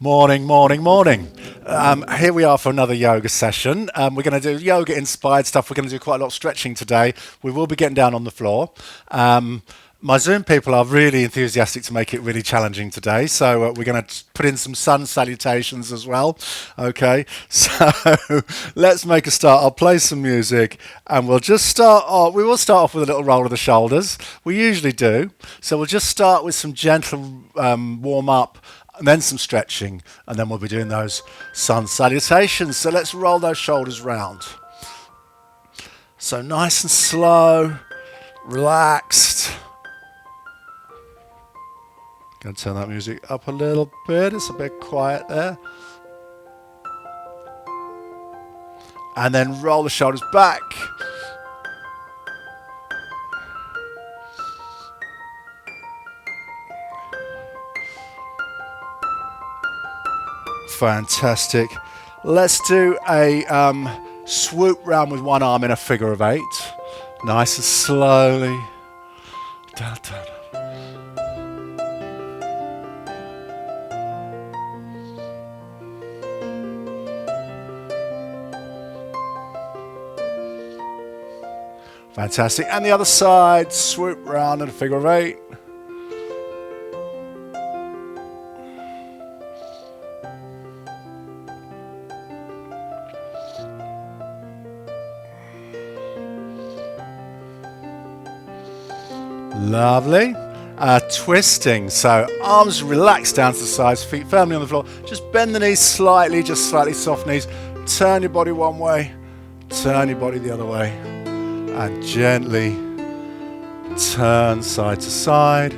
Morning, morning, morning. Here we are for another yoga session. We're going to do yoga inspired stuff. We're going to do quite a lot of stretching today. We will be getting down on the floor. My Zoom people are really enthusiastic to make it really challenging today. So we're going to put in some sun salutations as well. Okay, so let's make a start. I'll play some music and we'll just start off. We will start off with a little roll of the shoulders. We usually do. So we'll just start with some gentle warm up and then some stretching, and then we'll be doing those sun salutations. So let's roll those shoulders round. So nice and slow, relaxed. Going to turn that music up a little bit. It's a bit quiet there. And then roll the shoulders back. Fantastic. Let's do a swoop round with one arm in a figure of 8. Nice and slowly. Down, down. Fantastic. And the other side, swoop round in a figure of 8. Lovely. Twisting. So arms relaxed down to the sides, feet firmly on the floor. Just bend the knees slightly, just slightly soft knees. Turn your body one way, turn your body the other way. And gently turn side to side.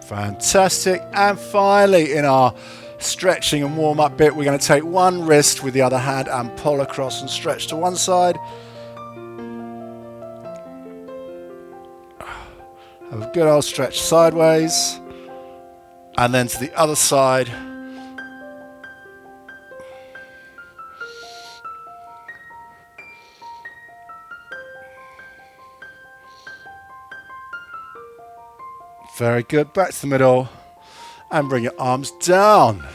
Fantastic. And finally, in our stretching and warm-up bit, we're going to take one wrist with the other hand and pull across and stretch to one side. Have a good old stretch sideways. And then to the other side. Very good. Back to the middle. And bring your arms down.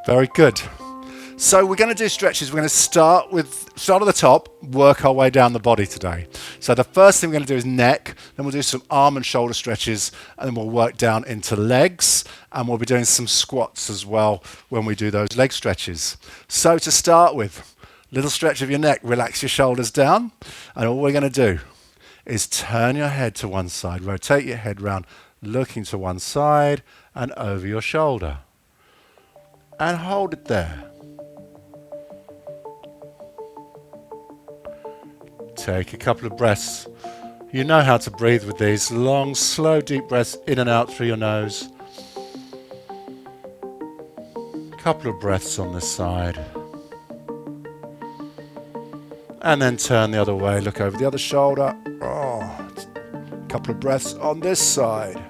Very good. So we're going to do stretches. We're going to start at the top, work our way down the body today. So the first thing we're going to do is neck, then we'll do some arm and shoulder stretches, and then we'll work down into legs, and we'll be doing some squats as well when we do those leg stretches. So to start with, little stretch of your neck, relax your shoulders down, and all we're going to do is turn your head to one side, rotate your head round, looking to one side and over your shoulder. And hold it there. Take a couple of breaths. You know how to breathe with these. Long, slow, deep breaths in and out through your nose. A couple of breaths on this side. And then turn the other way, look over the other shoulder. A couple of breaths on this side.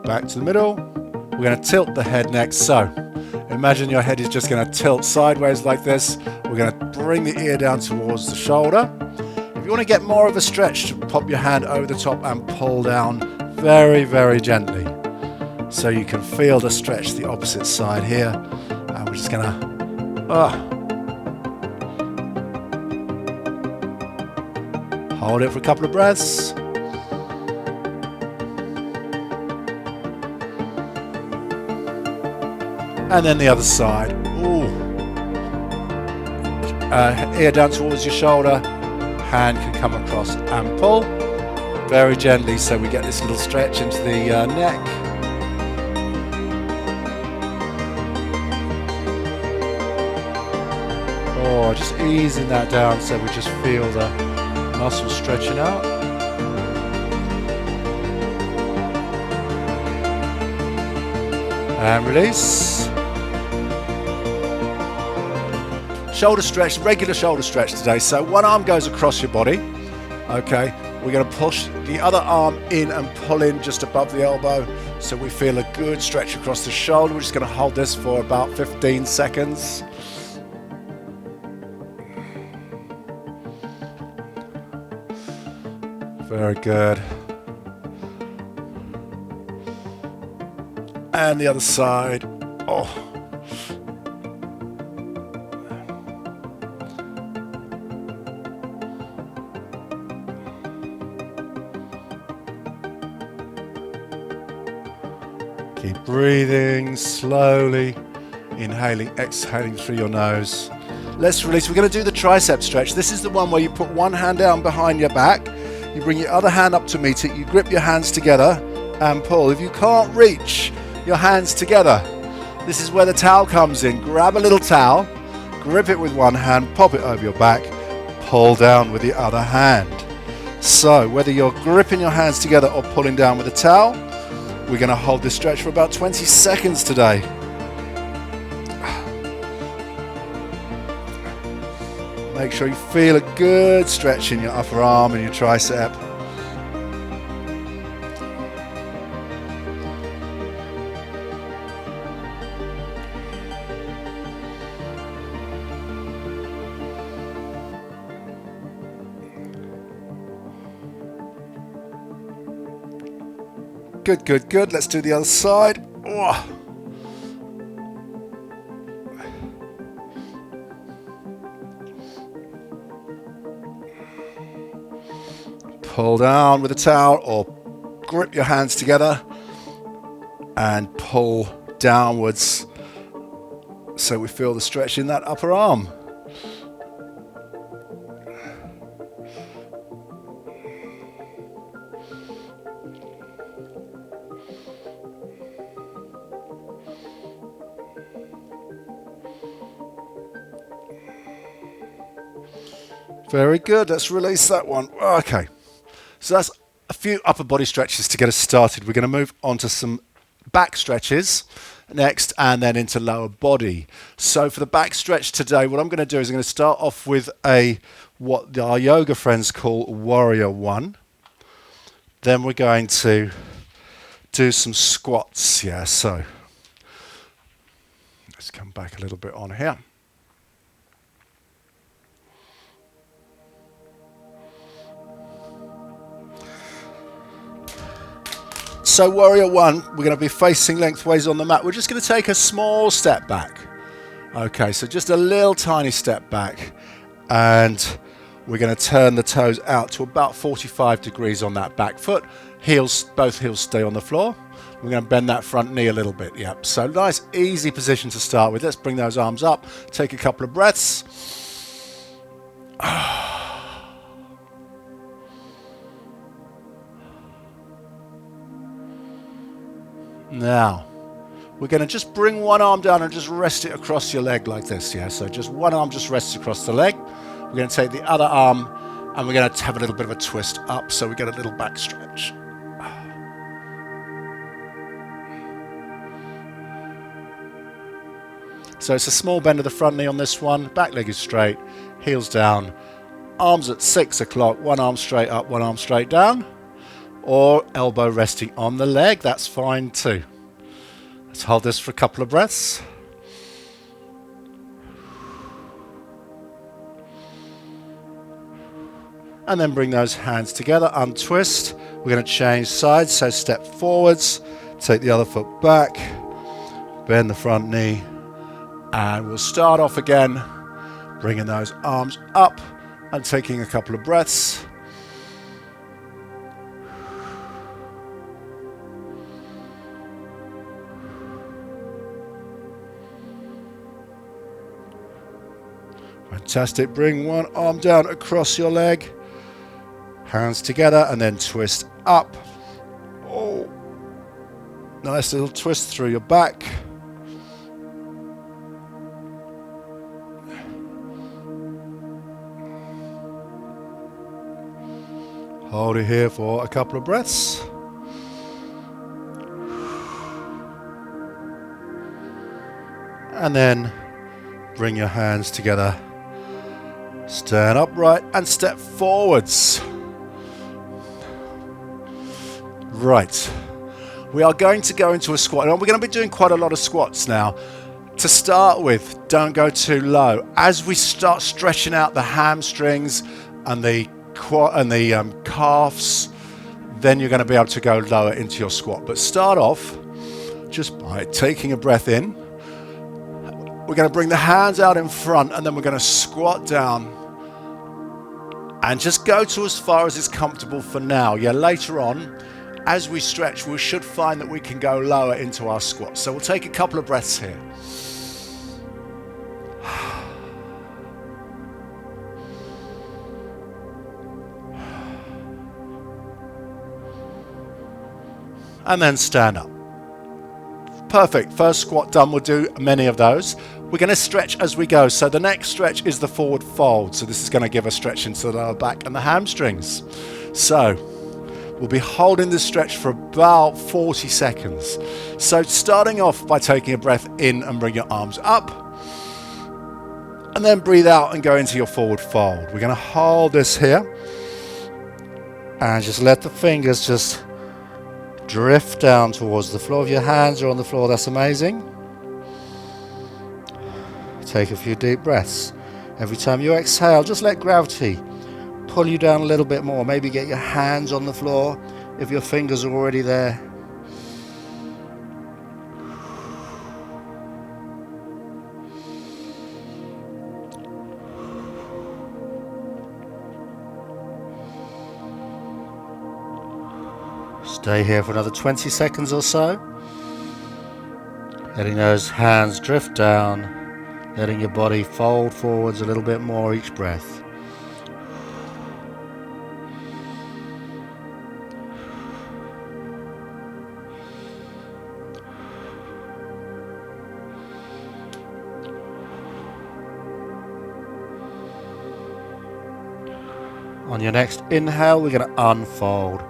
Back to the middle. We're going to tilt the head next. So imagine your head is just going to tilt sideways like this. We're going to bring the ear down towards the shoulder. If you want to get more of a stretch, pop your hand over the top and pull down very, very gently. So you can feel the stretch the opposite side here. And we're just going to hold it for a couple of breaths. And then the other side. Ooh. Ear down towards your shoulder. Hand can come across and pull. Very gently so we get this little stretch into the neck. Just easing that down so we just feel the muscles stretching out. And release. Shoulder stretch, regular shoulder stretch today. So one arm goes across your body. Okay, we're going to push the other arm in and pull in just above the elbow. So we feel a good stretch across the shoulder. We're just going to hold this for about 15 seconds. Very good. And the other side. Oh. Keep breathing slowly, inhaling, exhaling through your nose. Let's release. We're going to do the tricep stretch. This is the one where you put one hand down behind your back, you bring your other hand up to meet it, you grip your hands together and pull. If you can't reach your hands together, this is where the towel comes in. Grab a little towel, grip it with one hand, pop it over your back, pull down with the other hand. So whether you're gripping your hands together or pulling down with a towel, we're going to hold this stretch for about 20 seconds today. Make sure you feel a good stretch in your upper arm and your tricep. Good, good, good. Let's do the other side. Oh. Pull down with a towel or grip your hands together and pull downwards so we feel the stretch in that upper arm. Very good. Let's release that one. Okay. So that's a few upper body stretches to get us started. We're going to move on to some back stretches next and then into lower body. So for the back stretch today, what I'm going to do is I'm going to start off with what our yoga friends call Warrior One. Then we're going to do some squats. Yeah, so let's come back a little bit on here. So Warrior One, we're going to be facing lengthways on the mat. We're just going to take a small step back. Okay, so just a little tiny step back. And we're going to turn the toes out to about 45 degrees on that back foot. Both heels stay on the floor. We're going to bend that front knee a little bit. Yep, so nice, easy position to start with. Let's bring those arms up. Take a couple of breaths. Now, we're going to just bring one arm down and just rest it across your leg like this, yeah? So just one arm just rests across the leg. We're going to take the other arm and we're going to have a little bit of a twist up so we get a little back stretch. So it's a small bend of the front knee on this one. Back leg is straight, heels down, arms at 6 o'clock, one arm straight up, one arm straight down. Or elbow resting on the leg, that's fine too. Let's hold this for a couple of breaths. And then bring those hands together, untwist. We're going to change sides, so step forwards, take the other foot back, bend the front knee, and we'll start off again, bringing those arms up and taking a couple of breaths. Fantastic. Bring one arm down across your leg, hands together, and then twist up. Oh, nice little twist through your back. Hold it here for a couple of breaths. And then bring your hands together Stand upright and step forwards. Right. We are going to go into a squat. And we're going to be doing quite a lot of squats now. To start with, don't go too low. As we start stretching out the hamstrings and the calves, then you're going to be able to go lower into your squat. But start off just by taking a breath in. We're going to bring the hands out in front and then we're going to squat down and just go to as far as is comfortable for now. Yeah, later on, as we stretch, we should find that we can go lower into our squat. So we'll take a couple of breaths here. And then stand up. Perfect. First squat done. We'll do many of those. We're going to stretch as we go. So the next stretch is the forward fold. So this is going to give a stretch into the lower back and the hamstrings. So we'll be holding this stretch for about 40 seconds. So starting off by taking a breath in and bring your arms up. And then breathe out and go into your forward fold. We're going to hold this here. And just let the fingers just drift down towards the floor. If your hands are on the floor, that's amazing. Take a few deep breaths. Every time you exhale, just let gravity pull you down a little bit more. Maybe get your hands on the floor if your fingers are already there. Stay here for another 20 seconds or so. Letting those hands drift down, letting your body fold forwards a little bit more each breath. On your next inhale, we're going to unfold.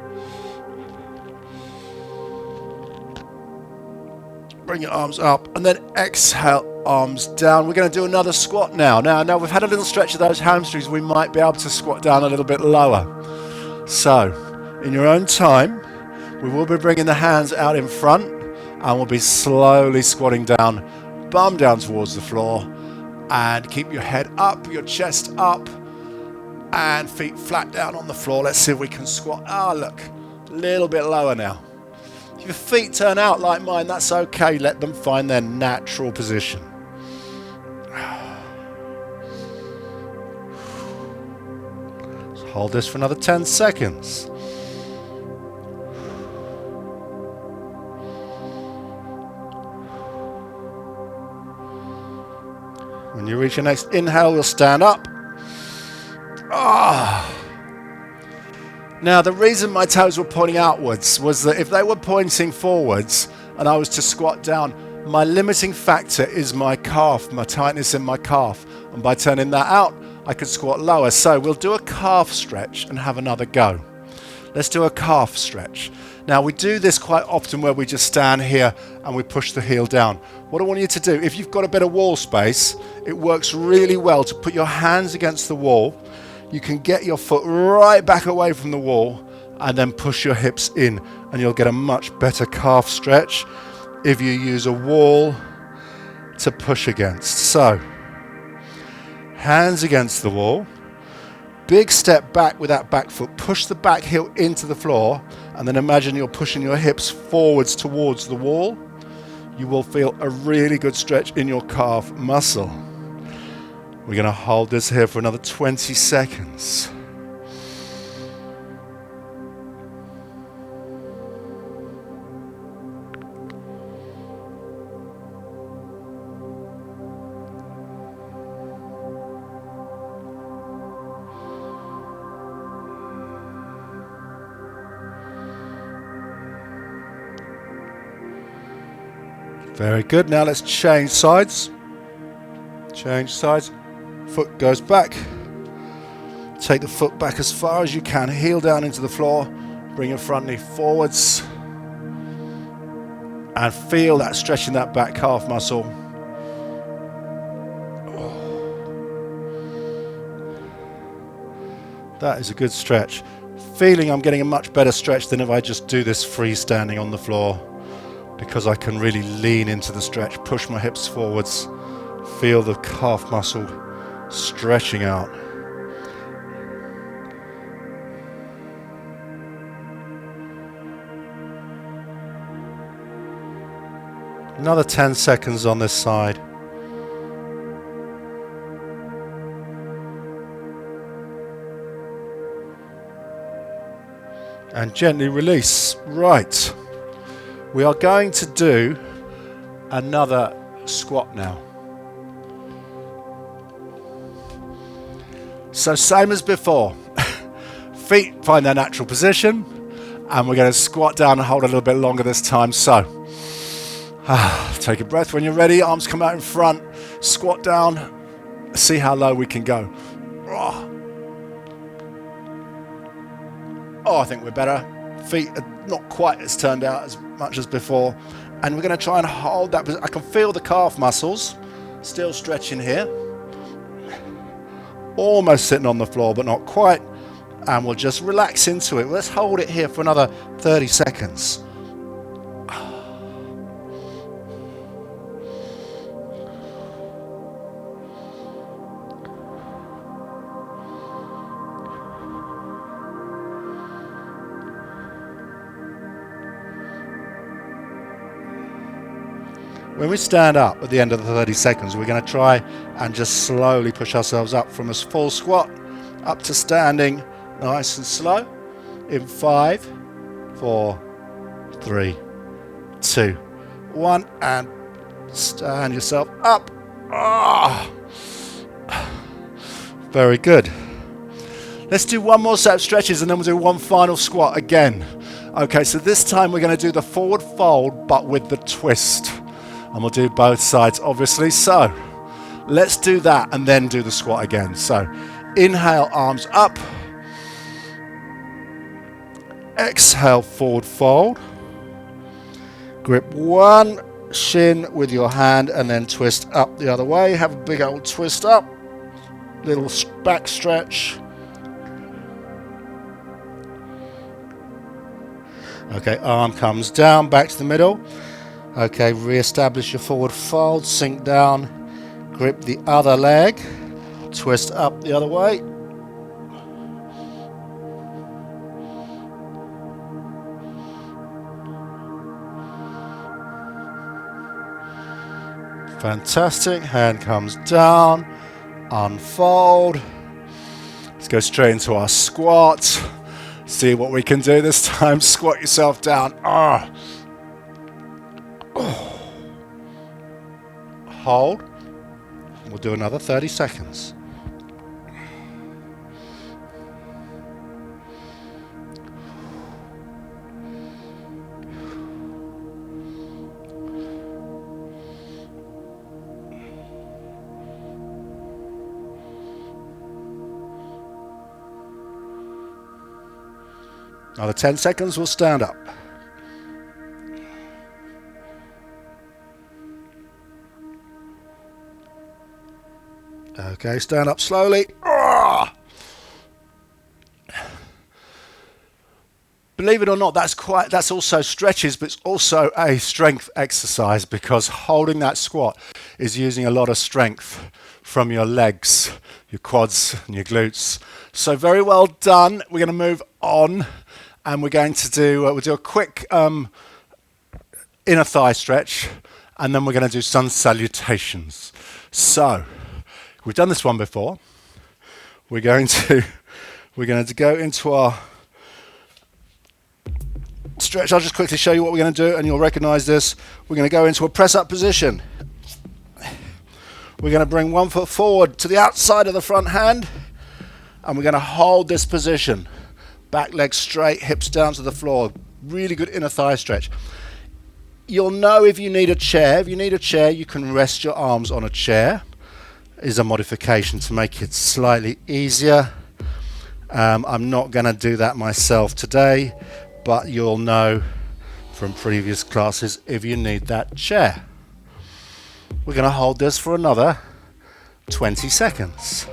Bring your arms up and then exhale, arms down. We're going to do another squat now. Now we've had a little stretch of those hamstrings. We might be able to squat down a little bit lower. So, in your own time, we will be bringing the hands out in front and we'll be slowly squatting down, bum down towards the floor, and keep your head up, your chest up, and feet flat down on the floor. Let's see if we can squat. Look, a little bit lower now. If your feet turn out like mine, that's okay. Let them find their natural position. Let's hold this for another 10 seconds. When you reach your next inhale, we'll stand up. Now, the reason my toes were pointing outwards was that if they were pointing forwards and I was to squat down, my limiting factor is my calf, my tightness in my calf. And by turning that out, I could squat lower. So we'll do a calf stretch and have another go. Let's do a calf stretch. Now, we do this quite often where we just stand here and we push the heel down. What I want you to do, if you've got a bit of wall space, it works really well to put your hands against the wall. You can get your foot right back away from the wall and then push your hips in and you'll get a much better calf stretch if you use a wall to push against. So, hands against the wall, big step back with that back foot, push the back heel into the floor and then imagine you're pushing your hips forwards towards the wall. You will feel a really good stretch in your calf muscle. We're going to hold this here for another 20 seconds. Very good. Now let's change sides. Change sides. Foot goes back. Take the foot back as far as you can. Heel down into the floor. Bring your front knee forwards. And feel that stretching that back calf muscle. That is a good stretch. Feeling I'm getting a much better stretch than if I just do this freestanding on the floor, because I can really lean into the stretch, push my hips forwards, feel the calf muscle stretching out. Another 10 seconds on this side. And gently release. Right. We are going to do another squat now. So same as before. Feet find their natural position, and we're going to squat down and hold a little bit longer this time. So take a breath when you're ready. Arms come out in front. Squat down. See how low we can go. Oh, I think we're better. Feet are not quite as turned out as much as before. And we're going to try and hold that. I can feel the calf muscles still stretching here. Almost sitting on the floor, but not quite. And we'll just relax into it. Let's hold it here for another 30 seconds. When we stand up at the end of the 30 seconds, we're going to try and just slowly push ourselves up from a full squat up to standing, nice and slow, in 5, 4, 3, 2, 1, and stand yourself up. Very good. Let's do one more set of stretches and then we'll do one final squat again. Okay, so this time we're going to do the forward fold but with the twist. And we'll do both sides, obviously. So let's do that and then do the squat again. So inhale, arms up. Exhale, forward fold. Grip one shin with your hand and then twist up the other way. Have a big old twist up. Little back stretch. Okay, arm comes down, back to the middle. Okay, re-establish your forward fold, sink down, grip the other leg, twist up the other way. Fantastic, hand comes down, unfold. Let's go straight into our squat. See what we can do this time. Squat yourself down. Hold. We'll do another 30 seconds. Another 10 seconds, we'll stand up. Okay, stand up slowly. Believe it or not, that's also stretches, but it's also a strength exercise because holding that squat is using a lot of strength from your legs, your quads and your glutes. So very well done. We're going to move on and we're going to do, we'll do a quick inner thigh stretch and then we're going to do sun salutations. So we've done this one before. We're going to go into our stretch. I'll just quickly show you what we're going to do and you'll recognize this. We're going to go into a press up position. We're going to bring one foot forward to the outside of the front hand and we're going to hold this position. Back leg straight, hips down to the floor. Really good inner thigh stretch. You'll know if you need a chair. If you need a chair, you can rest your arms on a chair. Is a modification to make it slightly easier. I'm not going to do that myself today, but you'll know from previous classes if you need that chair. We're going to hold this for another 20 seconds.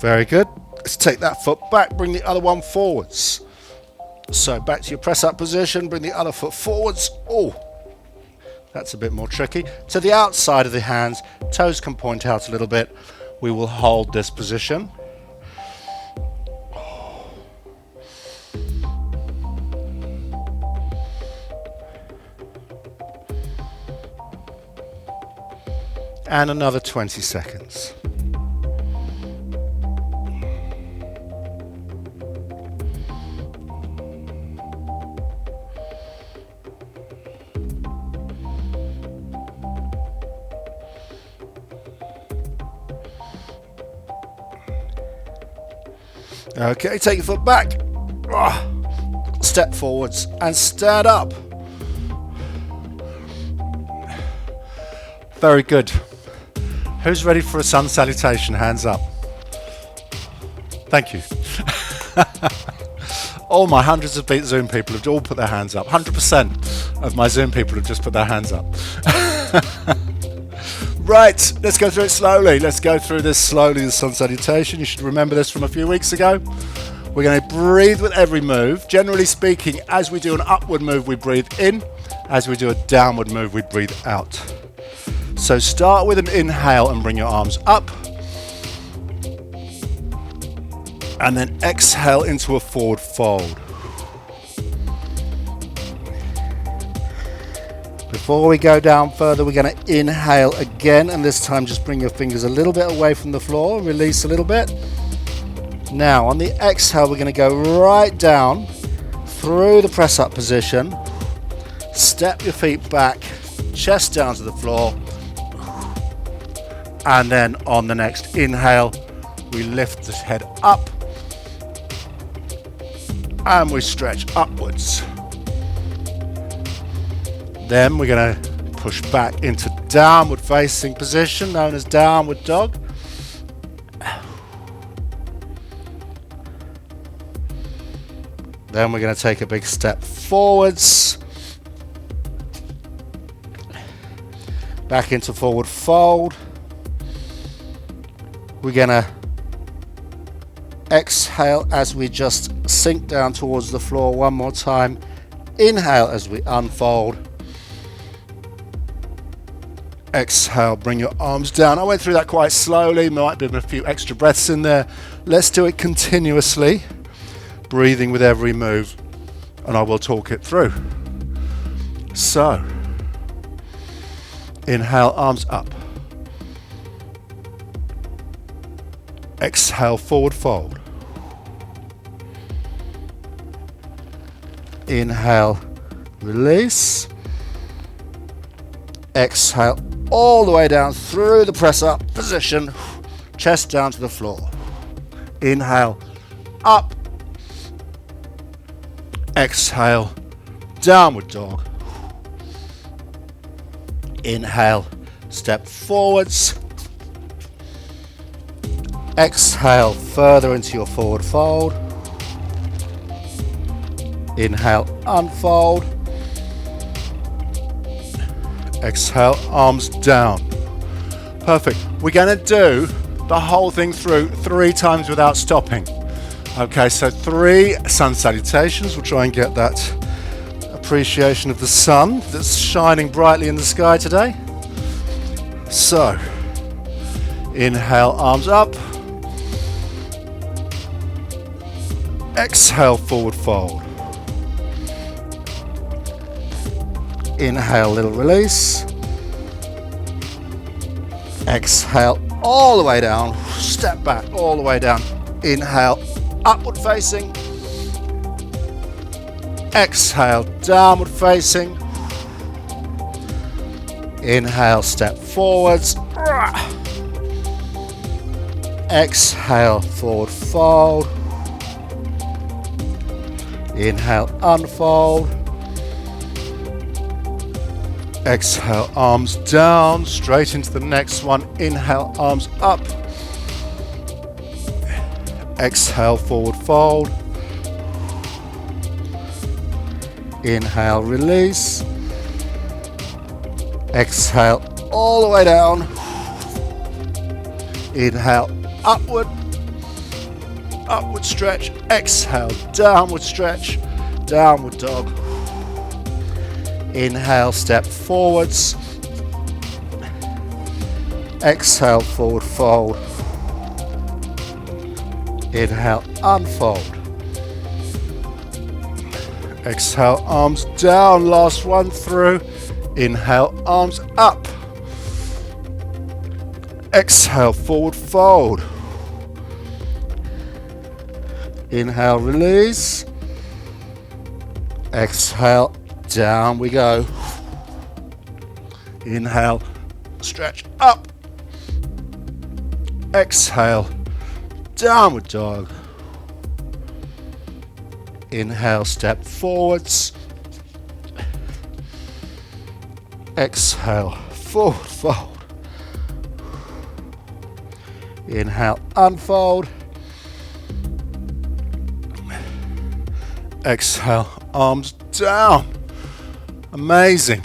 Very good. Let's take that foot back, bring the other one forwards. So back to your press up position, bring the other foot forwards. Oh, that's a bit more tricky. To the outside of the hands, toes can point out a little bit. We will hold this position. And another 20 seconds. Okay, take your foot back, step forwards and stand up. Very good. Who's ready for a sun salutation? Hands up. Thank you. All my hundreds of Zoom people have all put their hands up. 100% of my Zoom people have just put their hands up. Right, let's go through it slowly. Let's go through this slowly, the sun salutation. You should remember this from a few weeks ago. We're going to breathe with every move. Generally speaking, as we do an upward move, we breathe in. As we do a downward move, we breathe out. So start with an inhale and bring your arms up. And then exhale into a forward fold. Before we go down further, we're going to inhale again, and this time just bring your fingers a little bit away from the floor, release a little bit. Now on the exhale, we're going to go right down through the press up position, step your feet back, chest down to the floor, and then on the next inhale, we lift the head up and we stretch upwards. Then we're going to push back into downward facing position, known as downward dog. Then we're going to take a big step forwards, back into forward fold. We're going to exhale as we just sink down towards the floor one more time. Inhale as we unfold. Exhale, bring your arms down. I went through that quite slowly, might be a few extra breaths in there. Let's do it continuously, breathing with every move, and I will talk it through. So, inhale, arms up. Exhale, forward fold. Inhale, release. Exhale, all the way down through the press up position, chest down to the floor. Inhale, up. Exhale, downward dog. Inhale, step forwards. Exhale, further into your forward fold. Inhale, unfold. Exhale, arms down. Perfect. We're going to do the whole thing through 3 times without stopping. Okay, so 3 sun salutations. We'll try and get that appreciation of the sun that's shining brightly in the sky today. So, inhale, arms up. Exhale, forward fold. Inhale, little release. Exhale, all the way down. Step back, all the way down. Inhale, upward facing. Exhale, downward facing. Inhale, step forwards. Exhale, forward fold. Inhale, unfold. Exhale, arms down, straight into the next one. Inhale, arms up. Exhale, forward fold. Inhale, release. Exhale, all the way down. Inhale, upward. upward stretch, exhale, downward stretch, downward dog. Inhale, step forwards. Exhale, forward fold. Inhale, unfold. Exhale, arms down, last one through. Inhale, arms up. Exhale, forward fold. Inhale, release. Exhale, down we go. Inhale, stretch up. Exhale, downward dog. Inhale, step forwards. Exhale, forward fold. Inhale, unfold. Exhale, arms down. Amazing.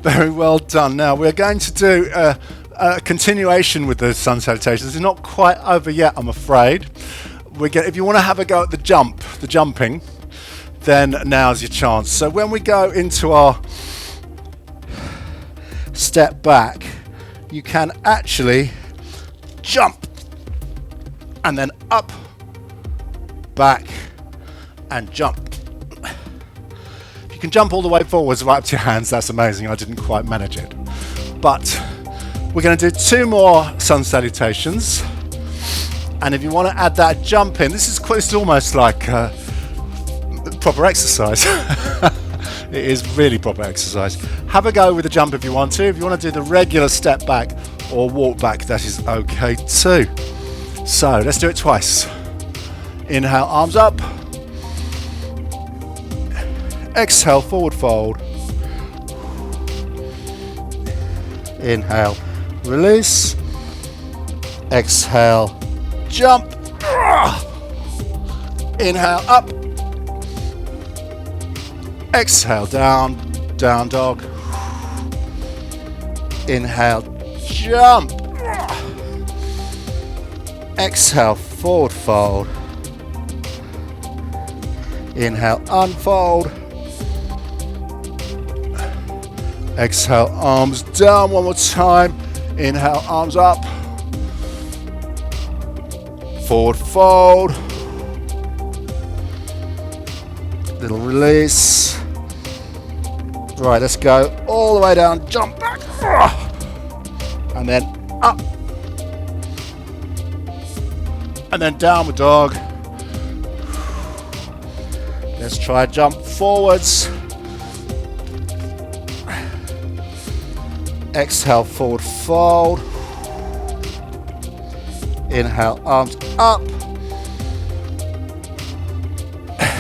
Very well done. Now we're going to do a continuation with the sun salutations. It's not quite over yet, I'm afraid. If you want to have a go at the jumping, then now's your chance. So when we go into our step back, you can actually jump and then up, back, and jump. If you can jump all the way forwards right up to your hands, that's amazing. I didn't quite manage it. But we're going to do 2 more sun salutations. And if you want to add that jump in, this is almost like proper exercise. It is really proper exercise. Have a go with the jump if you want to. If you want to do the regular step back or walk back, that is okay too. So let's do it twice. Inhale, arms up. Exhale, forward fold. Inhale, release. Exhale, jump. Inhale, up. Exhale, down, down dog. Inhale, jump. Exhale, forward fold. Inhale, unfold. Exhale, arms down one more time. Inhale, arms up. Forward fold. Little release. Right, let's go all the way down, jump back. And then up. And then downward dog. Let's try jump forwards. Exhale, forward fold. Inhale, arms up.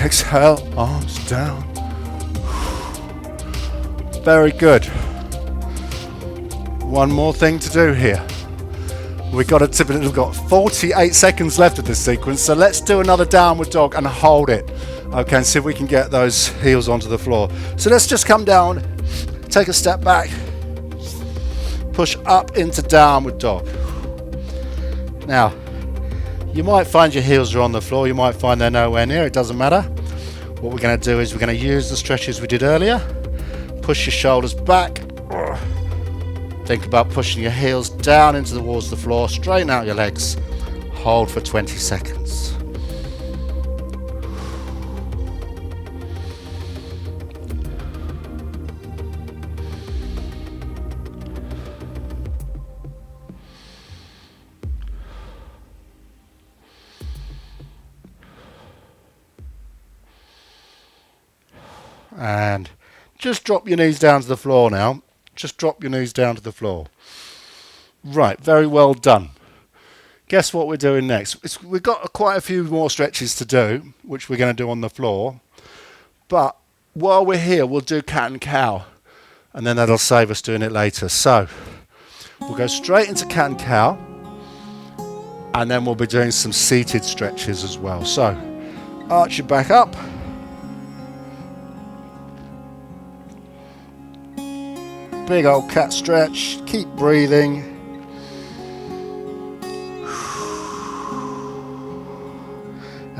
Exhale, arms down. Very good. One more thing to do here. We've got 48 seconds left of this sequence, so let's do another downward dog and hold it. Okay, and see if we can get those heels onto the floor. So let's just come down, take a step back, push up into downward dog. Now, you might find your heels are on the floor, you might find they're nowhere near, it doesn't matter. What we're going to do is we're going to use the stretches we did earlier. Push your shoulders back. Think about pushing your heels down towards the floor, straighten out your legs, hold for 20 seconds. And just drop your knees down to the floor now. Just drop your knees down to the floor. Right, very well done. Guess what we're doing next? We've got quite a few more stretches to do, which we're going to do on the floor. But while we're here, we'll do cat and cow. And then that'll save us doing it later. So we'll go straight into cat and cow. And then we'll be doing some seated stretches as well. So arch your back up. Big old cat stretch, keep breathing.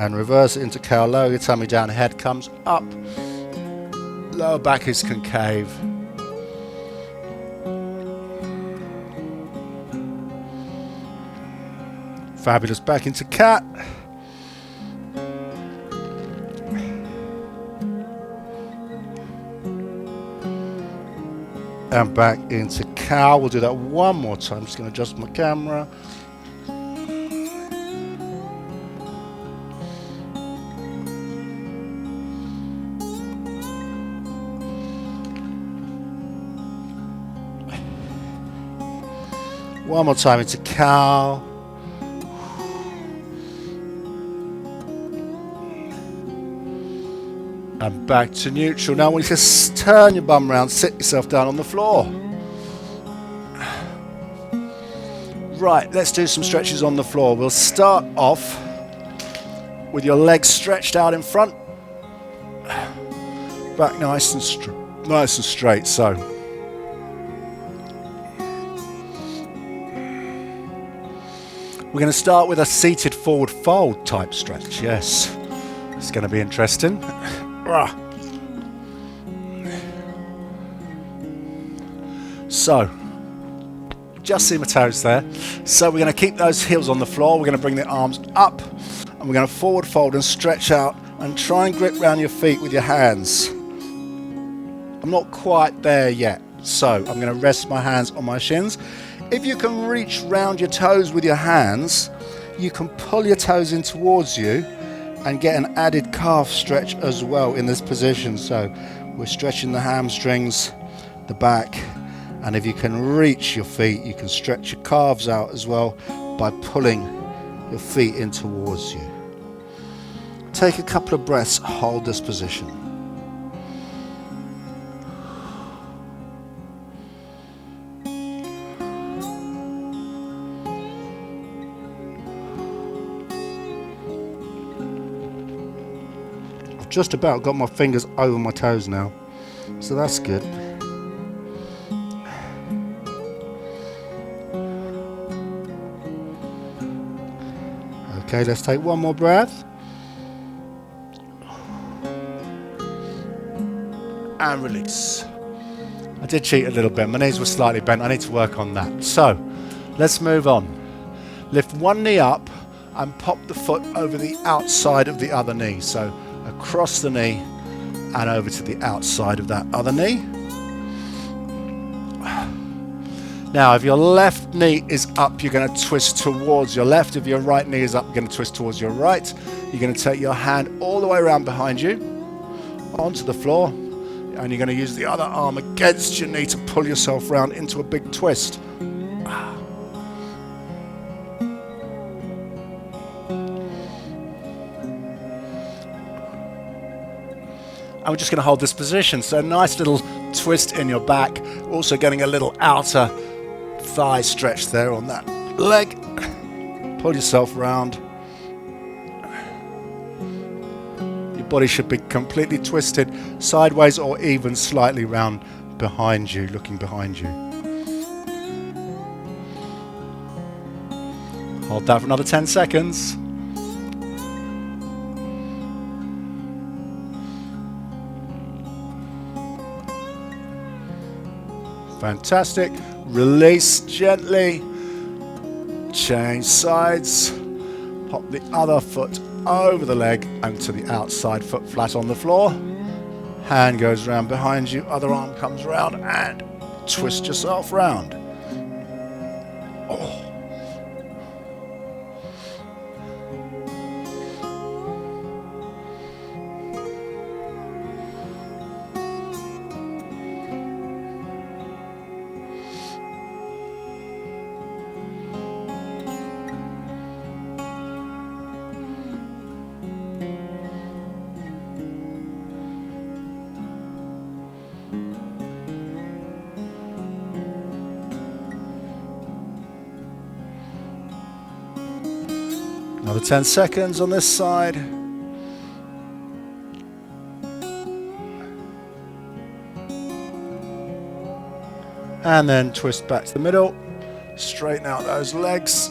and reverse it into cow. Lower your tummy down, head comes up, lower back is concave. Fabulous, back into cat. And back into cow. We'll do that one more time. I'm just going to adjust my camera. One more time into cow. And back to neutral. Now I want you to turn your bum round, sit yourself down on the floor. Right, let's do some stretches on the floor. We'll start off with your legs stretched out in front. Back nice and straight. So we're going to start with a seated forward fold type stretch. Yes, it's going to be interesting. So, just see my toes there. So we're going to keep those heels on the floor. We're going to bring the arms up and we're going to forward fold and stretch out and try and grip around your feet with your hands. I'm not quite there yet, so I'm going to rest my hands on my shins. If you can reach round your toes with your hands, you can pull your toes in towards you and get an added calf stretch as well in this position. So we're stretching the hamstrings, the back, and if you can reach your feet, you can stretch your calves out as well by pulling your feet in towards you. Take a couple of breaths, hold this position. Just about got my fingers over my toes now, so that's good. Okay, let's take one more breath. And release. I did cheat a little bit, my knees were slightly bent, I need to work on that. So, let's move on. Lift one knee up and pop the foot over the outside of the other knee. So, across the knee and over to the outside of that other knee. Now if your left knee is up, you're going to twist towards your left. If your right knee is up, you're going to twist towards your right. You're going to take your hand all the way around behind you onto the floor, and you're going to use the other arm against your knee to pull yourself round into a big twist. And we're just going to hold this position. So a nice little twist in your back. Also getting a little outer thigh stretch there on that leg. Pull yourself round. Your body should be completely twisted sideways or even slightly round behind you, looking behind you. Hold that for another 10 seconds. Fantastic. Release gently. Change sides. Pop the other foot over the leg and to the outside foot flat on the floor. Hand goes round behind you. Other arm comes round and twist yourself round. Oh. Another 10 seconds on this side. And then twist back to the middle. Straighten out those legs.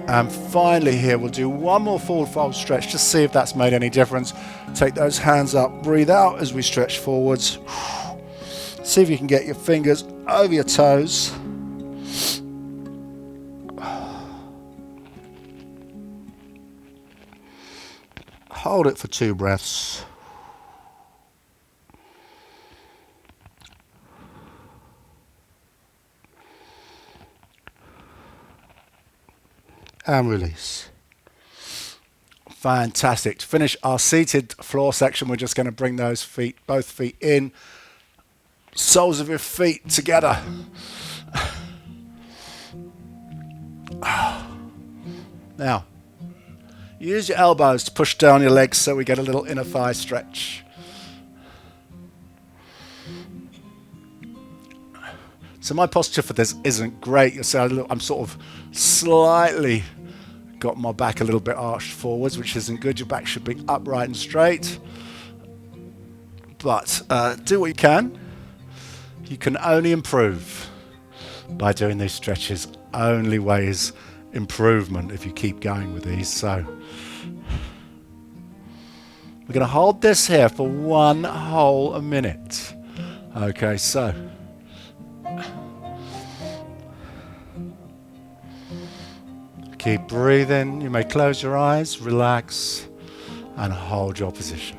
And finally here, we'll do one more forward fold stretch, just see if that's made any difference. Take those hands up, breathe out as we stretch forwards. See if you can get your fingers over your toes. Hold it for 2 breaths. And release. Fantastic. To finish our seated floor section, we're just going to bring those feet, both feet in, soles of your feet together. Now, use your elbows to push down your legs so we get a little inner thigh stretch. So my posture for this isn't great. You see, I'm sort of slightly got my back a little bit arched forwards, which isn't good. Your back should be upright and straight. But do what you can. You can only improve by doing these stretches. Only way is improvement if you keep going with these. So we're going to hold this here for 1 whole minute. Okay, so keep breathing. You may close your eyes, relax, and hold your position.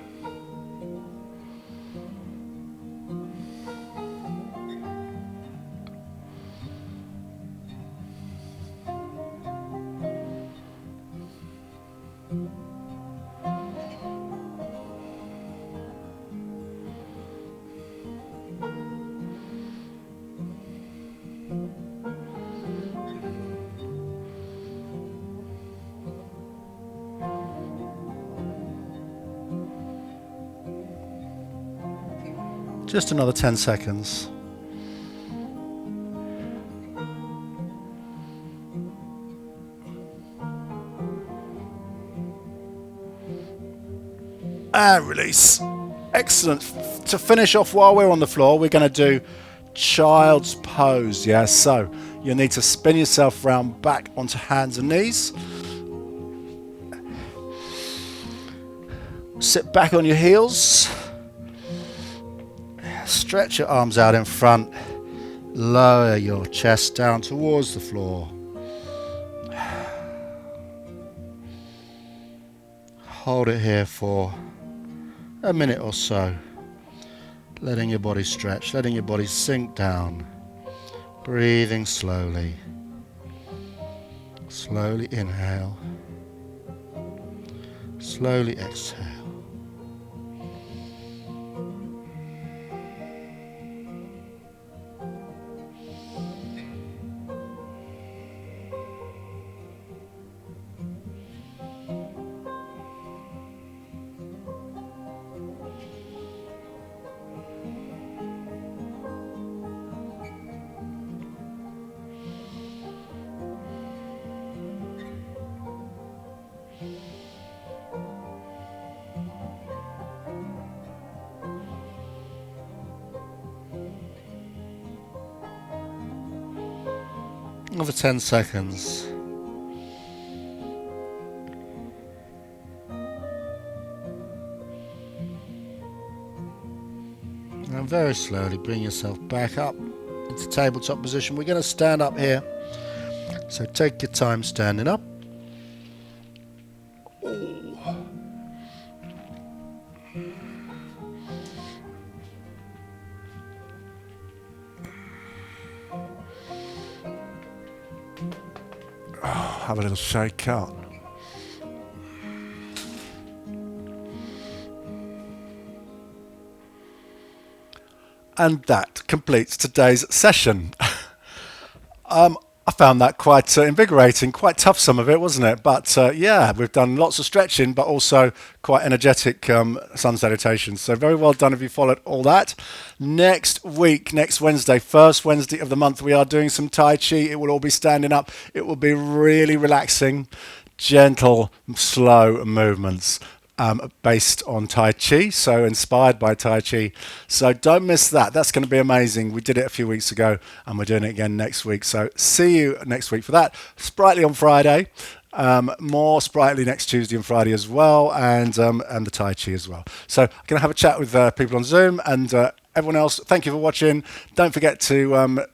Just another 10 seconds. And release. Excellent. To finish off while we're on the floor, we're going to do child's pose. Yeah, so you'll need to spin yourself round back onto hands and knees. Sit back on your heels. Stretch your arms out in front. Lower your chest down towards the floor. Hold it here for a minute or so. Letting your body stretch, letting your body sink down. Breathing slowly. Slowly inhale. Slowly exhale. Another 10 seconds. And very slowly bring yourself back up into tabletop position. We're going to stand up here. So take your time standing up. Have a little shake out. And that completes today's session. I found that quite invigorating, quite tough some of it, wasn't it? But yeah, we've done lots of stretching, but also quite energetic sun salutations. So very well done if you followed all that. Next week, next Wednesday, first Wednesday of the month, we are doing some Tai Chi. It will all be standing up. It will be really relaxing, gentle, slow movements. Based on Tai Chi, so inspired by Tai Chi. So don't miss that. That's going to be amazing. We did it a few weeks ago and we're doing it again next week. So see you next week for that. Spritely on Friday. More Spritely next Tuesday and Friday as well, and the Tai Chi as well. So I'm going to have a chat with people on Zoom, and everyone else, thank you for watching. Don't forget to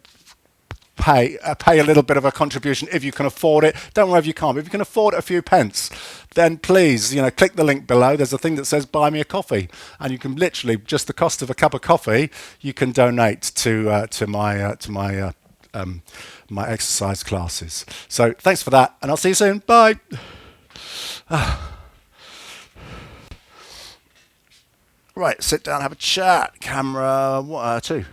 pay a little bit of a contribution if you can afford it. Don't worry if you can't. But if you can afford a few pence, then please, click the link below. There's a thing that says "Buy me a coffee," and you can literally just the cost of a cup of coffee, you can donate to my exercise classes. So thanks for that, and I'll see you soon. Bye. Right, sit down, have a chat. Camera 2.